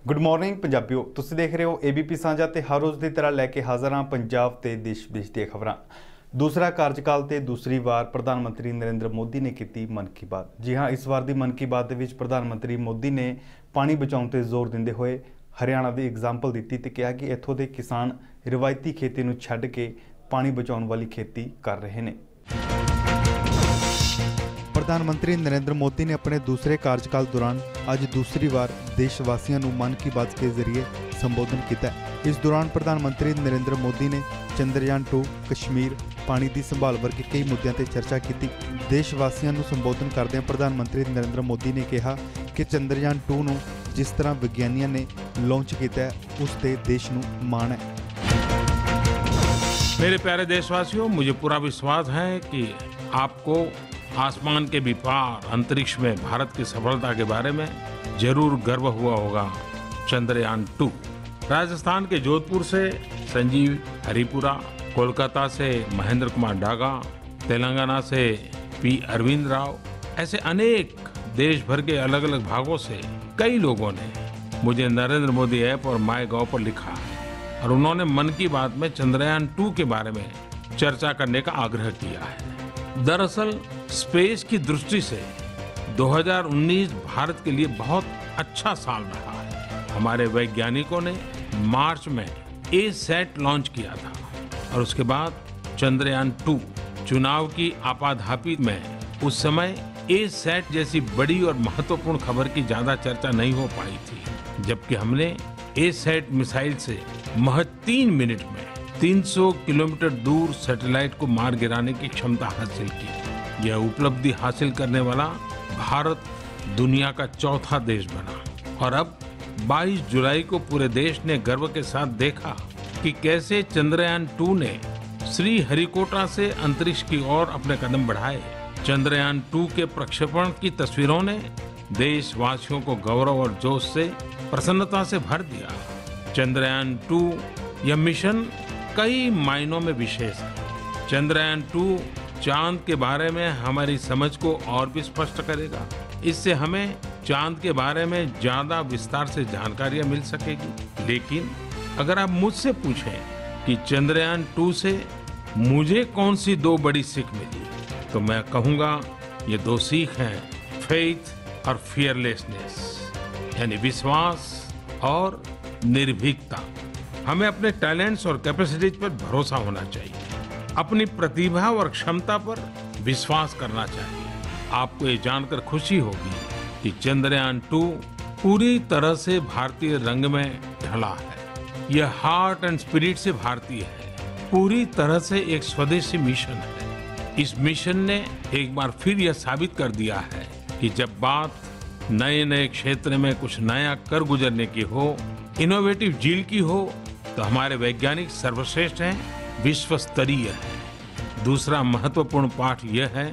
Good morning पंजाबियो, तुसीं देख रहे हो एबीपी साझा ते हर रोज़ की तरह लैके हाज़र हाँ पंजाब ते देश विदेश दी खबरां। दूसरा कार्यकाल ते दूसरी बार प्रधानमंत्री नरेंद्र मोदी ने की मन की बात। जी हाँ, इस बार की मन की बात विच प्रधानमंत्री मोदी ने पानी बचाने ते जोर देंदे हुए हरियाणा की एग्जाम्पल दी ते कहा कि इत्थों के किसान रिवायती खेती नूं छड्ड के पानी बचाने वाली खेती कर रहे हैं। प्रधानमंत्री नरेंद्र मोदी ने अपने दूसरे कार्यकाल दौरान आज दूसरी बार देशवासियों को मन की बात के जरिए संबोधन किया। इस दौरान प्रधानमंत्री नरेंद्र मोदी ने चंद्रयान 2, कश्मीर, पानी की संभाल वर्गे कई मुद्दों पर चर्चा की। देशवासियों को संबोधन करदे प्रधानमंत्री नरेंद्र मोदी ने कहा कि चंद्रयान 2 नूं जिस तरह विज्ञानियों ने लॉन्च किया उस ते देश नूं माण है। मेरे प्यारे देशवासियों, मुझे पूरा विश्वास है कि आपको आसमान के भी पार अंतरिक्ष में भारत की सफलता के बारे में जरूर गर्व हुआ होगा। चंद्रयान 2 राजस्थान के जोधपुर से संजीव हरिपुरा, कोलकाता से महेंद्र कुमार डागा, तेलंगाना से पी अरविंद राव, ऐसे अनेक देश भर के अलग अलग भागों से कई लोगों ने मुझे नरेंद्र मोदी ऐप और माय गॉव पर लिखा है और उन्होंने मन की बात में चंद्रयान 2 के बारे में चर्चा करने का आग्रह किया है। दरअसल स्पेस की दृष्टि से 2019 भारत के लिए बहुत अच्छा साल रहा है। हमारे वैज्ञानिकों ने मार्च में ए-सैट लॉन्च किया था और उसके बाद चंद्रयान 2 चुनाव की आपाधापी में उस समय ए-सैट जैसी बड़ी और महत्वपूर्ण खबर की ज्यादा चर्चा नहीं हो पाई थी, जबकि हमने ए-सैट मिसाइल से महज 3 मिनट में 300 किलोमीटर दूर सैटेलाइट को मार गिराने की क्षमता हासिल की। यह उपलब्धि हासिल करने वाला भारत दुनिया का चौथा देश बना और अब 22 जुलाई को पूरे देश ने गर्व के साथ देखा कि कैसे चंद्रयान 2 ने श्रीहरिकोटा से अंतरिक्ष की ओर अपने कदम बढ़ाए। चंद्रयान 2 के प्रक्षेपण की तस्वीरों ने देशवासियों को गौरव और जोश से प्रसन्नता से भर दिया। चंद्रयान 2 यह मिशन कई मायनों में विशेष है। चंद्रयान 2 चांद के बारे में हमारी समझ को और भी स्पष्ट करेगा। इससे हमें चांद के बारे में ज्यादा विस्तार से जानकारियां मिल सकेगी। लेकिन अगर आप मुझसे पूछें कि चंद्रयान 2 से मुझे कौन सी 2 बड़ी सीख मिली, तो मैं कहूंगा ये 2 सीख हैं, फेथ और फियरलेसनेस, यानी विश्वास और निर्भीकता। हमें अपने टैलेंट्स और कैपेसिटीज पर भरोसा होना चाहिए, अपनी प्रतिभा और क्षमता पर विश्वास करना चाहिए। आपको ये जानकर खुशी होगी कि चंद्रयान 2 पूरी तरह से भारतीय रंग में ढला है। यह हार्ट एंड स्पिरिट से भारतीय है, पूरी तरह से एक स्वदेशी मिशन है। इस मिशन ने एक बार फिर यह साबित कर दिया है कि जब बात नए नए क्षेत्र में कुछ नया कर गुजरने की हो, इनोवेटिव झील की हो, तो हमारे वैज्ञानिक सर्वश्रेष्ठ हैं, विश्व स्तरीय है। दूसरा महत्वपूर्ण पाठ यह है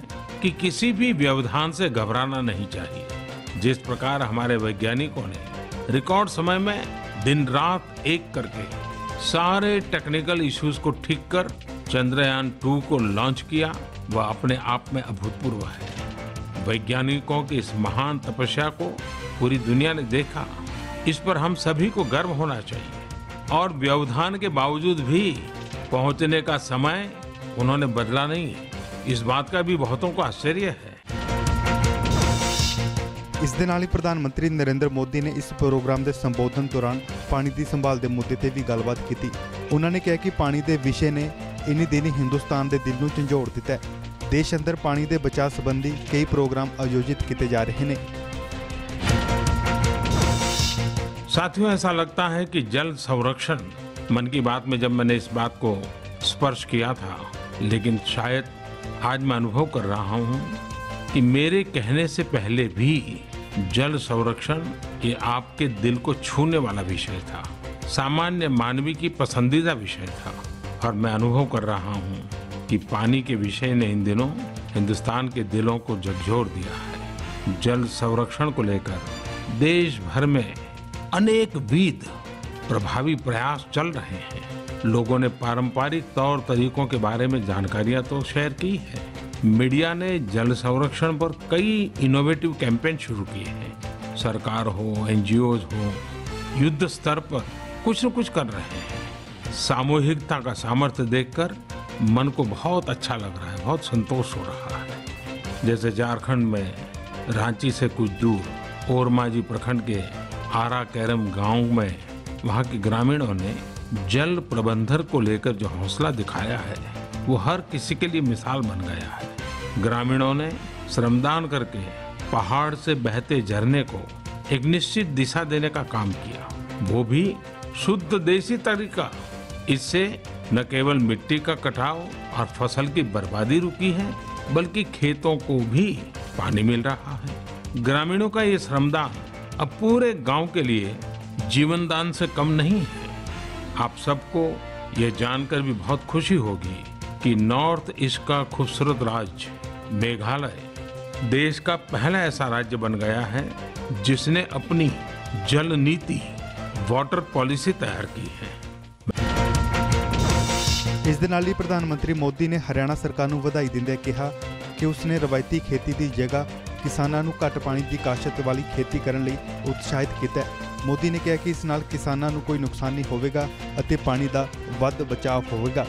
कि किसी भी व्यवधान से घबराना नहीं चाहिए। जिस प्रकार हमारे वैज्ञानिकों ने रिकॉर्ड समय में दिन रात एक करके सारे टेक्निकल इश्यूज को ठीक कर चंद्रयान 2 को लॉन्च किया, वह अपने आप में अभूतपूर्व है। वैज्ञानिकों की इस महान तपस्या को पूरी दुनिया ने देखा, इस पर हम सभी को गर्व होना चाहिए। और व्यवधान के बावजूद भी पहुंचने का समय उन्होंने बदला नहीं, इस बात का भी बहुतों को आश्चर्य है। इस दे नाल ही प्रधानमंत्री नरेंद्र मोदी ने इस प्रोग्राम के संबोधन दौरान पानी की संभाल के मुद्दे ते भी गलबात की। उन्होंने कहा कि पानी के विषय ने इन्हीं दिनी हिंदुस्तान के दिल को झंझोड़ दिता है। देश अंदर पानी के बचाव संबंधी कई प्रोग्राम आयोजित किए जा रहे हैं। साथियों, ऐसा लगता है कि जल संरक्षण मन की बात में जब मैंने इस बात को स्पर्श किया था, लेकिन शायद आज मैं अनुभव कर रहा हूं कि मेरे कहने से पहले भी जल संरक्षण ये आपके दिल को छूने वाला विषय था, सामान्य मानवी की पसंदीदा विषय था। और मैं अनुभव कर रहा हूं कि पानी के विषय ने इन दिनों हिंदुस्तान के दिलों को झकझोर दिया है। जल संरक्षण को लेकर देश भर में अनेक विध प्रभावी प्रयास चल रहे हैं। लोगों ने पारंपरिक तौर तरीकों के बारे में जानकारियां तो शेयर की है। मीडिया ने जल संरक्षण पर कई इनोवेटिव कैंपेन शुरू किए हैं। सरकार हो, एनजीओज हो, युद्ध स्तर पर कुछ न कुछ कर रहे हैं। सामूहिकता का सामर्थ्य देखकर मन को बहुत अच्छा लग रहा है, बहुत संतोष हो रहा है। जैसे झारखंड में रांची से कुछ दूर ओरमांझी प्रखंड के आरा कैरम गांव में वहां के ग्रामीणों ने जल प्रबंधन को लेकर जो हौसला दिखाया है वो हर किसी के लिए मिसाल बन गया है। ग्रामीणों ने श्रमदान करके पहाड़ से बहते झरने को एक निश्चित दिशा देने का काम किया, वो भी शुद्ध देसी तरीका। इससे न केवल मिट्टी का कटाव और फसल की बर्बादी रुकी है, बल्कि खेतों को भी पानी मिल रहा है। ग्रामीणों का ये श्रमदान अब पूरे गांव के लिए जीवन दान से कम नहीं है। आप सबको ये जानकर भी बहुत खुशी होगी कि नॉर्थ ईस्ट का खूबसूरत राज्य मेघालय देश का पहला ऐसा राज्य बन गया है जिसने अपनी जल नीति वाटर पॉलिसी तैयार की है। ਇਸ ਦੇ ਨਾਲ ਹੀ ਪ੍ਰਧਾਨ ਮੰਤਰੀ ਮੋਦੀ ਨੇ ਹਰਿਆਣਾ ਸਰਕਾਰ ਨੂੰ ਵਧਾਈ ਦਿੰਦਿਆਂ ਕਿਹਾ ਕਿ ਉਸਨੇ ਰਵਾਇਤੀ ਖੇਤੀ ਦੀ ਜਗ੍ਹਾ ਕਿਸਾਨਾਂ ਨੂੰ ਘੱਟ ਪਾਣੀ ਦੀ ਕਾਸ਼ਤ ਵਾਲੀ ਖੇਤੀ ਕਰਨ ਲਈ ਉਤਸ਼ਾਹਿਤ ਕੀਤਾ ਹੈ। ਮੋਦੀ ਨੇ ਕਿਹਾ ਕਿ ਇਸ ਨਾਲ ਕਿਸਾਨਾਂ ਨੂੰ ਕੋਈ ਨੁਕਸਾਨ ਨਹੀਂ ਹੋਵੇਗਾ ਅਤੇ ਪਾਣੀ ਦਾ ਵੱਧ ਬਚਾਅ ਹੋਵੇਗਾ।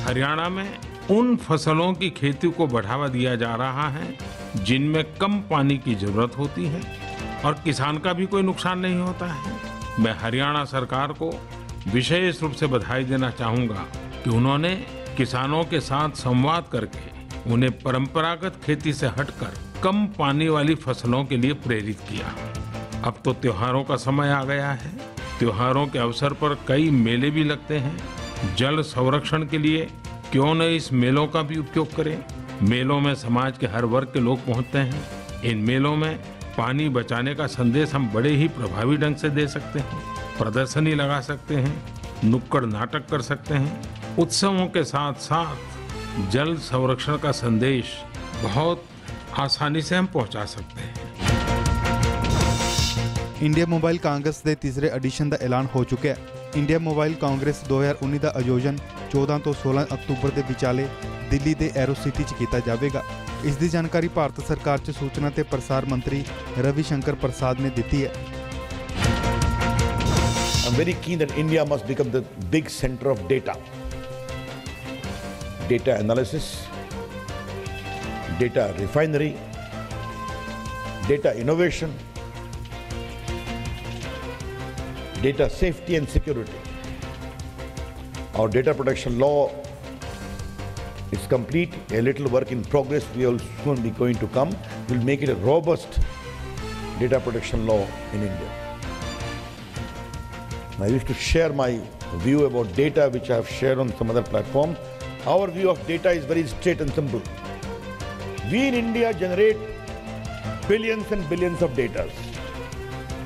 हरियाणा में उन फसलों की खेती को बढ़ावा दिया जा रहा है जिनमें कम पानी की जरूरत होती है और किसान का भी कोई नुकसान नहीं होता है। मैं हरियाणा सरकार को विशेष रूप से बधाई देना चाहूँगा कि उन्होंने किसानों के साथ संवाद करके उन्हें परंपरागत खेती से हटकर कम पानी वाली फसलों के लिए प्रेरित किया। अब तो त्योहारों का समय आ गया है। त्योहारों के अवसर पर कई मेले भी लगते हैं। जल संरक्षण के लिए क्यों न इस मेलों का भी उपयोग करें। मेलों में समाज के हर वर्ग के लोग पहुंचते हैं। इन मेलों में पानी बचाने का संदेश हम बड़े ही प्रभावी ढंग से दे सकते हैं। प्रदर्शनी लगा सकते हैं, नुक्कड़ नाटक कर सकते हैं। उत्सवों के साथ साथ जल संरक्षण का संदेश बहुत आसानी से हम पहुंचा सकते हैं। ਇੰਡੀਆ ਮੋਬਾਈਲ ਕਾਂਗਰਸ ਦੇ ਤੀਸਰੇ ਐਡੀਸ਼ਨ ਦਾ ਐਲਾਨ ਹੋ ਚੁੱਕਿਆ ਹੈ। ਇੰਡੀਆ ਮੋਬਾਈਲ ਕਾਂਗਰਸ 2019 ਦਾ ਆਯੋਜਨ 14 ਤੋਂ 16 ਅਕਤੂਬਰ ਦੇ ਵਿਚਾਲੇ ਦਿੱਲੀ ਦੇ ਐਰੋ ਸਿਟੀ 'ਚ ਕੀਤਾ ਜਾਵੇਗਾ। ਇਸ ਦੀ ਜਾਣਕਾਰੀ ਭਾਰਤ ਸਰਕਾਰ 'ਚ ਸੂਚਨਾ ਤੇ ਪ੍ਰਸਾਰ ਮੰਤਰੀ ਰਵੀ ਸ਼ੰਕਰ ਪ੍ਰਸਾਦ ਨੇ ਦਿੱਤੀ ਹੈ। I'm very keen that India must become the big center of data. Data analysis, data refinery, data innovation, data safety and security. Our data protection law is complete. A little work in progress we will soon be going to come. We'll make it a robust data protection law in India. I wish to share my view about data which I have shared on some other platforms. Our view of data is very straight and simple. We in India generate billions and billions of data.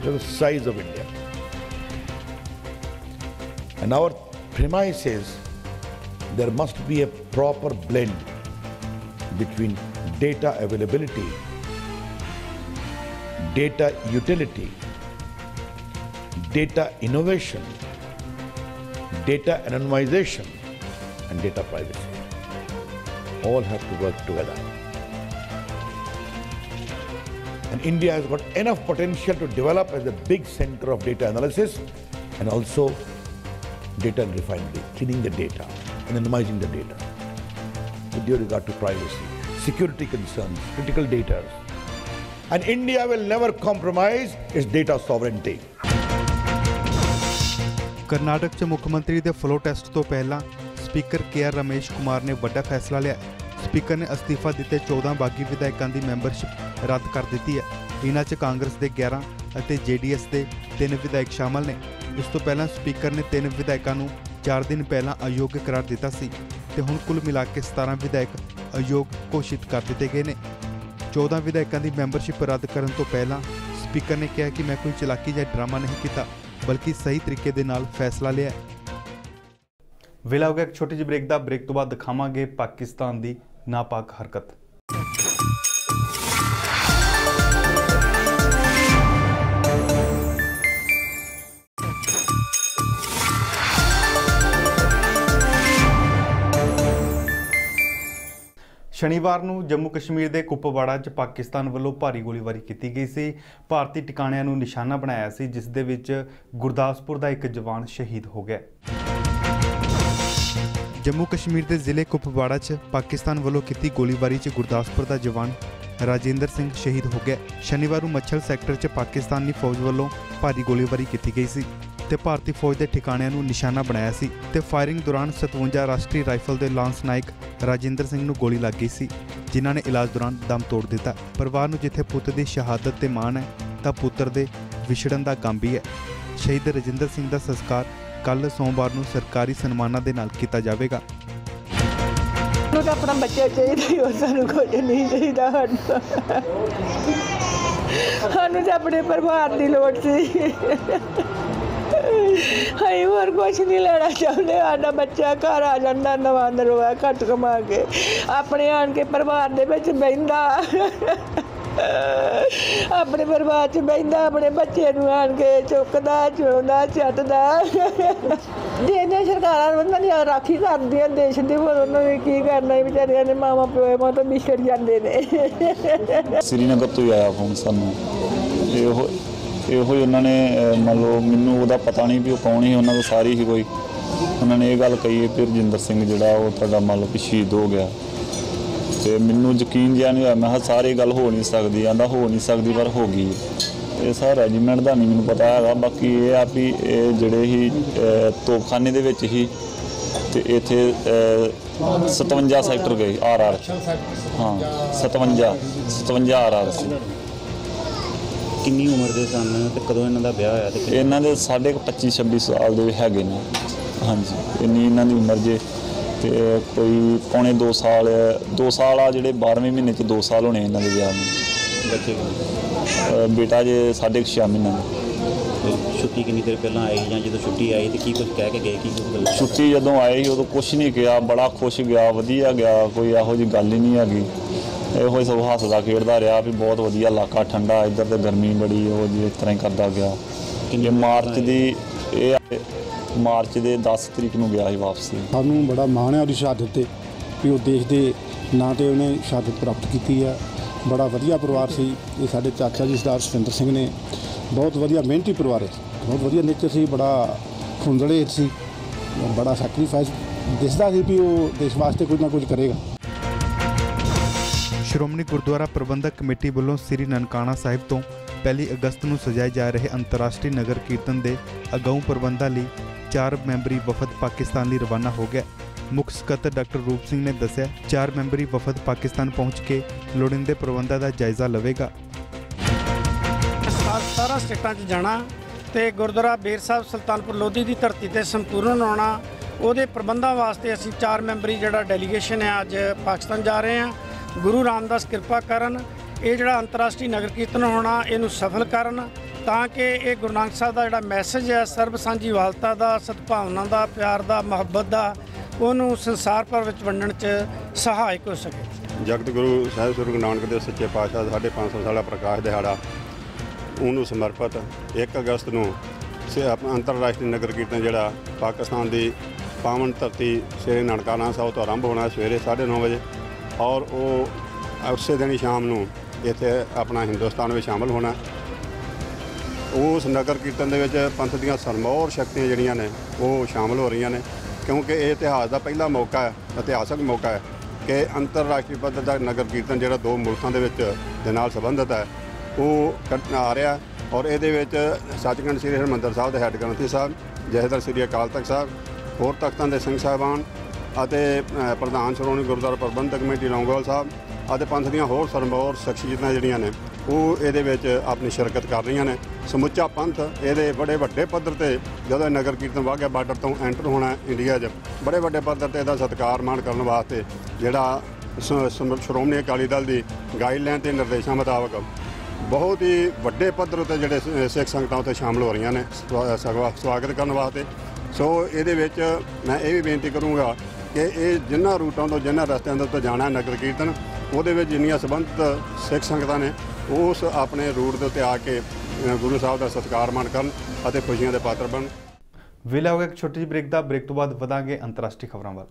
That's the size of India. And our premise is there must be a proper blend between data availability, data utility, data innovation, data anonymization, and data privacy. All have to work together. And India has got enough potential to develop as a big center of data analysis and also data refinery, cleaning the data, anonymizing the data. With due regard to privacy, security concerns, critical data. And India will never compromise its data sovereignty. Karnataka 'ਚ ਮੁੱਖ ਮੰਤਰੀ ਦੇ flow test ਤੋਂ ਪਹਿਲਾਂ speaker ਕੇ.ਆਰ. Ramesh Kumar ਨੇ ਵੱਡਾ ਫੈਸਲਾ ਲਿਆ। ਸਪੀਕਰ ਨੇ ਅਸਤੀਫਾ ਦਿੱਤੇ 14 ਬਾਗੀ ਵਿਧਾਇਕਾਂ ਦੀ ਮੈਂਬਰਸ਼ਿਪ ਰੱਦ ਕਰ ਦਿੱਤੀ ਹੈ। ਇਹਨਾਂ 'ਚ ਕਾਂਗਰਸ ਦੇ 11 ਅਤੇ ਜੇਡੀਐਸ ਦੇ 3 ਵਿਧਾਇਕ ਸ਼ਾਮਲ ਨੇ। ਇਸ ਤੋਂ ਪਹਿਲਾਂ ਸਪੀਕਰ ਨੇ 3 ਵਿਧਾਇਕਾਂ ਨੂੰ 4 ਦਿਨ ਪਹਿਲਾਂ ਅਯੋਗ ਕਰਾਰ ਦਿੱਤਾ ਸੀ ਤੇ ਹੁਣ ਕੁੱਲ ਮਿਲਾ ਕੇ 17 ਵਿਧਾਇਕ ਅਯੋਗ ਘੋਸ਼ਿਤ ਕਰ ਦਿੱਤੇ ਗਏ ਨੇ। 14 ਵਿਧਾਇਕਾਂ ਦੀ ਮੈਂਬਰਸ਼ਿਪ ਰੱਦ ਕਰਨ ਤੋਂ ਪਹਿਲਾਂ ਸਪੀਕਰ ਨੇ ਕਿਹਾ ਕਿ ਮੈਂ ਕੋਈ ਚਲਾਕੀ ਜਾਂ ਡਰਾਮਾ ਨਹੀਂ ਕੀਤਾ ਬਲਕਿ ਸਹੀ ਤਰੀਕੇ ਦੇ ਨਾਲ ਫੈਸਲਾ ਲਿਆ। ਵੇਲਾ ਹੋ ਗਿਆ ਇੱਕ ਛੋਟੀ ਜਿਹੀ ਬ੍ਰੇਕ ਦਾ। ਬ੍ਰੇਕ ਤੋਂ ਬਾਅਦ ਦਿਖਾਵਾਂਗੇ ਪਾਕਿਸਤਾਨ ਦੀ ਨਾਪਾਕ ਹਰਕਤ। ਸ਼ਨੀਵਾਰ ਨੂੰ ਜੰਮੂ ਕਸ਼ਮੀਰ ਦੇ ਕੁਪਵਾੜਾ 'ਚ ਪਾਕਿਸਤਾਨ ਵੱਲੋਂ ਭਾਰੀ ਗੋਲੀਬਾਰੀ ਕੀਤੀ ਗਈ ਸੀ। ਭਾਰਤੀ ਟਿਕਾਣਿਆਂ ਨੂੰ ਨਿਸ਼ਾਨਾ ਬਣਾਇਆ ਸੀ, ਜਿਸ ਦੇ ਵਿੱਚ ਗੁਰਦਾਸਪੁਰ ਦਾ ਇੱਕ ਜਵਾਨ ਸ਼ਹੀਦ ਹੋ ਗਿਆ। ਜੰਮੂ ਕਸ਼ਮੀਰ ਦੇ ਜ਼ਿਲ੍ਹੇ ਕੁਪਵਾੜਾ 'ਚ ਪਾਕਿਸਤਾਨ ਵੱਲੋਂ ਕੀਤੀ ਗੋਲੀਬਾਰੀ 'ਚ ਗੁਰਦਾਸਪੁਰ ਦਾ ਜਵਾਨ ਰਾਜਿੰਦਰ ਸਿੰਘ ਸ਼ਹੀਦ ਹੋ ਗਿਆ। ਸ਼ਨੀਵਾਰ ਨੂੰ ਮੱਛਲ ਸੈਕਟਰ 'ਚ ਪਾਕਿਸਤਾਨੀ ਫੌਜ ਵੱਲੋਂ ਭਾਰੀ ਗੋਲੀਬਾਰੀ ਕੀਤੀ ਗਈ ਸੀ ਤੇ ਭਾਰਤੀ ਫੌਜ ਦੇ ਠਿਕਾਣਿਆਂ ਨੂੰ ਨਿਸ਼ਾਨਾ ਬਣਾਇਆ ਸੀ ਤੇ ਫਾਇਰਿੰਗ ਦੌਰਾਨ 57 ਰਾਸ਼ਟਰੀ ਰਾਈਫਲ ਦੇ ਲਾਂਸ ਨਾਇਕ ਰਾਜਿੰਦਰ ਸਿੰਘ ਨੂੰ ਗੋਲੀ ਲੱਗ ਗਈ ਸੀ, ਜਿਨ੍ਹਾਂ ਨੇ ਇਲਾਜ ਦੌਰਾਨ ਦਮ ਤੋੜ ਦਿੱਤਾ। ਪਰਿਵਾਰ ਨੂੰ ਜਿੱਥੇ ਪੁੱਤ ਦੀ ਸ਼ਹਾਦਤ ਤੇ ਮਾਣ ਹੈ ਤਾਂ ਪੁੱਤਰ ਦੇ ਵਿਛੜਨ ਦਾ ਗਮ ਵੀ ਹੈ। ਸ਼ਹੀਦ ਰਾਜਿੰਦਰ ਸਿੰਘ ਦਾ ਸੰਸਕਾਰ ਕੱਲ੍ਹ ਸੋਮਵਾਰ ਨੂੰ ਸਰਕਾਰੀ ਸਨਮਾਨਾਂ ਦੇ ਨਾਲ ਕੀਤਾ ਜਾਵੇਗਾ। अपना बच्चा चाहिए, सानू कुछ नहीं चाहिए। सानू तो अपने परिवार की लोड़ सी, अं होर कुछ नहीं लेना चाहते। साडा बच्चा घर आ जाता नवा नरवा घट कमा के अपने आन के परिवार दे विच बहिंदा, अपने परिवार च बहिंदा, अपने बच्चे नूं आन के चुकदा चुनदा चटदा। जिन्हें सरकारां उन्हां दी राखी करदियां देश दी, पर उन्होंने की करना बेचारियां ने, मावा प्यो तो विछड़ जाते हैं। श्रीनगर तो ही आया फोन सानू, ਇਹੋ ਹੀ ਉਹਨਾਂ ਨੇ ਮੰਨ ਲਓ ਮੈਨੂੰ ਉਹਦਾ ਪਤਾ ਨਹੀਂ ਵੀ ਉਹ ਕੌਣ ਸੀ, ਉਹਨਾਂ ਦਾ ਸਾਰੀ ਹੀ ਕੋਈ ਉਹਨਾਂ ਨੇ ਇਹ ਗੱਲ ਕਹੀ ਹੈ ਕਿ ਰਜਿੰਦਰ ਸਿੰਘ ਜਿਹੜਾ ਉਹ ਤੁਹਾਡਾ ਮੰਨ ਲਓ ਕਿ ਸ਼ਹੀਦ ਹੋ ਗਿਆ। ਤੇ ਮੈਨੂੰ ਯਕੀਨ ਜਿਹਾ ਨਹੀਂ ਹੋਇਆ, ਮੈਂ ਕਿਹਾ ਸਾਰੀ ਗੱਲ ਹੋ ਨਹੀਂ ਸਕਦੀ, ਆਂਦਾ ਹੋ ਨਹੀਂ ਸਕਦੀ ਪਰ ਹੋ ਗਈ। ਇਹ ਸਾਰਾ ਰੈਜੀਮੈਂਟ ਦਾ ਨਹੀਂ ਮੈਨੂੰ ਪਤਾ ਹੈਗਾ, ਬਾਕੀ ਇਹ ਆ ਵੀ ਇਹ ਜਿਹੜੇ ਹੀ ਤੋਪਖਾਨੇ ਦੇ ਵਿੱਚ ਹੀ ਤੇ ਇੱਥੇ 57 ਸੈਕਟਰ ਗਏ RR, ਹਾਂ 57 RR ਸੀ। ਕਿੰਨੀ ਉਮਰ ਦੇ ਸਨ ਤੇ ਕਦੋਂ ਇਹਨਾਂ ਦਾ ਵਿਆਹ ਹੋਇਆ? ਤੇ ਇਹਨਾਂ ਦੇ 25-26 ਸਾਲ ਦੇ ਹੈਗੇ ਨੇ, ਹਾਂਜੀ ਇੰਨੀ ਇਹਨਾਂ ਦੀ ਉਮਰ ਜੇ। ਤੇ ਕੋਈ ਪੌਣੇ 2 ਸਾਲ ਆ ਜਿਹੜੇ 12ਵੇਂ ਮਹੀਨੇ 'ਚ 2 ਸਾਲ ਹੋਣੇ ਇਹਨਾਂ ਦੇ ਵਿਆਹ ਨੂੰ। ਬੱਚੇ ਬੇਟਾ ਜੇ 6.5 ਮਹੀਨੇ ਦਾ। ਛੁੱਟੀ ਕਿੰਨੀ ਦੇਰ ਪਹਿਲਾਂ ਆਈ ਜਾਂ ਜਦੋਂ ਛੁੱਟੀ ਆਈ ਤੇ ਕੀ ਕੁਝ ਕਹਿ ਕੇ ਗਏ? ਕੀ ਕੁਝ ਛੁੱਟੀ ਜਦੋਂ ਆਏ ਸੀ ਉਦੋਂ ਕੁਛ ਨਹੀਂ ਕਿਹਾ, ਬੜਾ ਖੁਸ਼ ਗਿਆ, ਵਧੀਆ ਗਿਆ, ਕੋਈ ਇਹੋ ਜਿਹੀ ਗੱਲ ਹੀ ਨਹੀਂ ਹੈਗੀ। ਇਹੋ ਹੀ ਸਭ ਹੱਸਦਾ ਖੇਡਦਾ ਰਿਹਾ ਵੀ ਬਹੁਤ ਵਧੀਆ ਇਲਾਕਾ, ਠੰਡਾ, ਇੱਧਰ ਤੇ ਗਰਮੀ ਬੜੀ, ਉਹ ਜੀ ਇਸ ਤਰ੍ਹਾਂ ਹੀ ਕਰਦਾ ਗਿਆ। ਕਿੰਨੇ ਮਾਰਚ ਦੇ 10 ਤਰੀਕ ਨੂੰ ਗਿਆ ਸੀ ਵਾਪਸੀ। ਸਾਨੂੰ ਬੜਾ ਮਾਣ ਹੈ ਉਹਦੀ ਸ਼ਹਾਦਤ 'ਤੇ ਵੀ ਉਹ ਦੇਸ਼ ਦੇ ਨਾਂ 'ਤੇ ਉਹਨੇ ਸ਼ਹਾਦਤ ਪ੍ਰਾਪਤ ਕੀਤੀ ਹੈ। ਬੜਾ ਵਧੀਆ ਪਰਿਵਾਰ ਸੀ ਇਹ ਸਾਡੇ ਚਾਚਾ ਜੀ ਸਰਦਾਰ ਸਤਿੰਦਰ ਸਿੰਘ ਨੇ, ਬਹੁਤ ਵਧੀਆ ਮਿਹਨਤੀ ਪਰਿਵਾਰ ਹੈ, ਬਹੁਤ ਵਧੀਆ ਨੇਚਰ ਸੀ, ਬੜਾ ਖੁੰਦੜੇ ਸੀ, ਬੜਾ ਸੈਕਰੀਫਾਈਸ ਦਿਸਦਾ ਸੀ ਵੀ ਉਹ ਦੇਸ਼ ਵਾਸਤੇ ਕੁਝ ਨਾ ਕੁਝ ਕਰੇਗਾ। ਸ਼੍ਰੋਮਣੀ ਗੁਰਦੁਆਰਾ ਪ੍ਰਬੰਧਕ ਕਮੇਟੀ ਵੱਲੋਂ ਸ੍ਰੀ ਨਨਕਾਣਾ ਸਾਹਿਬ ਤੋਂ 1 ਅਗਸਤ ਨੂੰ ਸਜਾਏ ਜਾ ਰਹੇ ਅੰਤਰਰਾਸ਼ਟਰੀ ਨਗਰ ਕੀਰਤਨ ਦੇ ਅਗਾਊਂ ਪ੍ਰਬੰਧਾਂ ਲਈ 4 ਮੈਂਬਰੀ ਵਫਦ ਪਾਕਿਸਤਾਨ ਲਈ ਰਵਾਨਾ ਹੋ ਗਿਆ। ਮੁੱਖ ਸਕੱਤਰ ਡਾਕਟਰ ਰੂਪ ਸਿੰਘ ਨੇ ਦੱਸਿਆ 4 ਮੈਂਬਰੀ ਵਫਦ ਪਾਕਿਸਤਾਨ ਪਹੁੰਚ ਕੇ ਲੋੜੀਂਦੇ ਪ੍ਰਬੰਧਾਂ ਦਾ ਜਾਇਜ਼ਾ ਲਵੇਗਾ। 17 ਸਟੇਟਾਂ 'ਚ ਜਾਣਾ ਤੇ ਗੁਰਦੁਆਰਾ ਬੇਰ ਸਾਹਿਬ ਸੁਲਤਾਨਪੁਰ ਲੋਧੀ ਦੀ ਧਰਤੀ ਤੇ ਸੰਪੂਰਨ ਆਉਣਾ, ਉਹਦੇ ਪ੍ਰਬੰਧਾਂ ਵਾਸਤੇ ਅਸੀਂ 4 ਮੈਂਬਰੀ ਜਿਹੜਾ ਡੈਲੀਗੇਸ਼ਨ ਹੈ ਅੱਜ ਪਾਕਿਸਤਾਨ ਜਾ ਰਹੇ ਹਾਂ। ਗੁਰੂ ਰਾਮਦਾਸ ਕਿਰਪਾ ਕਰਨ, ਇਹ ਜਿਹੜਾ ਅੰਤਰਰਾਸ਼ਟਰੀ ਨਗਰ ਕੀਰਤਨ ਹੋਣਾ ਇਹਨੂੰ ਸਫਲ ਕਰਨ, ਤਾਂ ਕਿ ਇਹ ਗੁਰੂ ਨਾਨਕ ਸਾਹਿਬ ਦਾ ਜਿਹੜਾ ਮੈਸੇਜ ਹੈ ਸਰਬ ਸਾਂਝੀਵਾਲਤਾ ਦਾ, ਸਦਭਾਵਨਾ ਦਾ, ਪਿਆਰ ਦਾ, ਮੁਹੱਬਤ ਦਾ, ਉਹਨੂੰ ਸੰਸਾਰ ਭਰ ਵਿੱਚ ਵੰਡਣ 'ਚ ਸਹਾਇਕ ਹੋ ਸਕੇ। ਜਗਤ ਗੁਰੂ ਸਾਹਿਬ ਸ੍ਰੀ ਗੁਰੂ ਨਾਨਕ ਦੇਵ ਸੱਚੇ ਪਾਤਸ਼ਾਹ 550 ਸਾਲਾ ਪ੍ਰਕਾਸ਼ ਦਿਹਾੜਾ ਉਹਨੂੰ ਸਮਰਪਿਤ 1 ਅਗਸਤ ਨੂੰ ਅੰਤਰਰਾਸ਼ਟਰੀ ਨਗਰ ਕੀਰਤਨ ਜਿਹੜਾ ਪਾਕਿਸਤਾਨ ਦੀ ਪਾਵਨ ਧਰਤੀ ਸ੍ਰੀ ਨਨਕਾਣਾ ਸਾਹਿਬ ਤੋਂ ਆਰੰਭ ਹੋਣਾ ਸਵੇਰੇ 9:30 ਵਜੇ, ਔਰ ਉਹ ਉਸੇ ਦਿਨ ਹੀ ਸ਼ਾਮ ਨੂੰ ਇੱਥੇ ਆਪਣਾ ਹਿੰਦੁਸਤਾਨ ਵਿੱਚ ਸ਼ਾਮਲ ਹੋਣਾ। ਉਸ ਨਗਰ ਕੀਰਤਨ ਦੇ ਵਿੱਚ ਪੰਥ ਦੀਆਂ ਸਰਮੌਰ ਸ਼ਕਤੀਆਂ ਜਿਹੜੀਆਂ ਨੇ ਉਹ ਸ਼ਾਮਲ ਹੋ ਰਹੀਆਂ ਨੇ, ਕਿਉਂਕਿ ਇਹ ਇਤਿਹਾਸ ਦਾ ਪਹਿਲਾ ਮੌਕਾ ਹੈ, ਇਤਿਹਾਸਕ ਮੌਕਾ ਹੈ ਕਿ ਅੰਤਰਰਾਸ਼ਟਰੀ ਪੱਧਰ ਦਾ ਨਗਰ ਕੀਰਤਨ ਜਿਹੜਾ 2 ਮੁਲਕਾਂ ਦੇ ਵਿੱਚ ਦੇ ਨਾਲ ਸੰਬੰਧਿਤ ਹੈ ਉਹ ਆ ਰਿਹਾ। ਔਰ ਇਹਦੇ ਵਿੱਚ ਸੱਚਖੰਡ ਸ੍ਰੀ ਹਰਿਮੰਦਰ ਸਾਹਿਬ ਦੇ ਹੈੱਡ ਗ੍ਰੰਥੀ ਸਾਹਿਬ, ਜਥੇਦਾਰ ਸ੍ਰੀ ਅਕਾਲ ਤਖਤ ਸਾਹਿਬ, ਹੋਰ ਤਖਤਾਂ ਦੇ ਸਿੰਘ ਸਾਹਿਬਾਨ ਅਤੇ ਪ੍ਰਧਾਨ ਸ਼੍ਰੋਮਣੀ ਗੁਰਦੁਆਰਾ ਪ੍ਰਬੰਧਕ ਕਮੇਟੀ ਲੌਂਗੋਵਾਲ ਸਾਹਿਬ ਅਤੇ ਪੰਥ ਦੀਆਂ ਹੋਰ ਸਰਮੌਰ ਸ਼ਖਸੀਅਤਾਂ ਜਿਹੜੀਆਂ ਨੇ ਉਹ ਇਹਦੇ ਵਿੱਚ ਆਪਣੀ ਸ਼ਿਰਕਤ ਕਰ ਰਹੀਆਂ ਨੇ। ਸਮੁੱਚਾ ਪੰਥ ਇਹਦੇ ਬੜੇ ਵੱਡੇ ਪੱਧਰ 'ਤੇ ਜਦੋਂ ਨਗਰ ਕੀਰਤਨ ਵਾਹਗਾ ਬਾਰਡਰ ਤੋਂ ਐਂਟਰ ਹੋਣਾ ਇੰਡੀਆ 'ਚ, ਬੜੇ ਵੱਡੇ ਪੱਧਰ 'ਤੇ ਇਹਦਾ ਸਤਿਕਾਰ ਮਾਣ ਕਰਨ ਵਾਸਤੇ ਜਿਹੜਾ ਸ਼੍ਰੋਮਣੀ ਅਕਾਲੀ ਦਲ ਦੀ ਗਾਈਡਲਾਈਨ ਅਤੇ ਨਿਰਦੇਸ਼ਾਂ ਮੁਤਾਬਕ ਬਹੁਤ ਹੀ ਵੱਡੇ ਪੱਧਰ ਉੱਤੇ ਜਿਹੜੇ ਸਿੱਖ ਸੰਗਤਾਂ ਉੱਤੇ ਸ਼ਾਮਲ ਹੋ ਰਹੀਆਂ ਨੇ ਸਵਾਗਤ ਕਰਨ ਵਾਸਤੇ। ਸੋ ਇਹਦੇ ਵਿੱਚ ਮੈਂ ਇਹ ਵੀ ਬੇਨਤੀ ਕਰੂੰਗਾ ਕਿ ਇਹ ਜਿਨ੍ਹਾਂ ਰੂਟਾਂ ਤੋਂ ਜਿਨ੍ਹਾਂ ਰਸਤਿਆਂ ਦੇ ਉੱਤੇ ਜਾਣਾ ਨਗਰ ਕੀਰਤਨ, ਉਹਦੇ ਵਿੱਚ ਜਿੰਨੀਆਂ ਸੰਬੰਧਿਤ ਸਿੱਖ ਸੰਗਤਾਂ ਨੇ ਉਸ ਆਪਣੇ ਰੂਟ ਦੇ ਉੱਤੇ ਆ ਕੇ ਗੁਰੂ ਸਾਹਿਬ ਦਾ ਸਤਿਕਾਰ ਮਾਣ ਕਰਨ ਅਤੇ ਖੁਸ਼ੀਆਂ ਦੇ ਪਾਤਰ ਬਣਨ। ਵੇਲਾ ਹੋ ਗਿਆ ਇੱਕ ਛੋਟੀ ਜਿਹੀ ਬ੍ਰੇਕ ਦਾ। ਬ੍ਰੇਕ ਤੋਂ ਬਾਅਦ ਵਧਾਂਗੇ ਅੰਤਰਰਾਸ਼ਟਰੀ ਖਬਰਾਂ ਵੱਲ।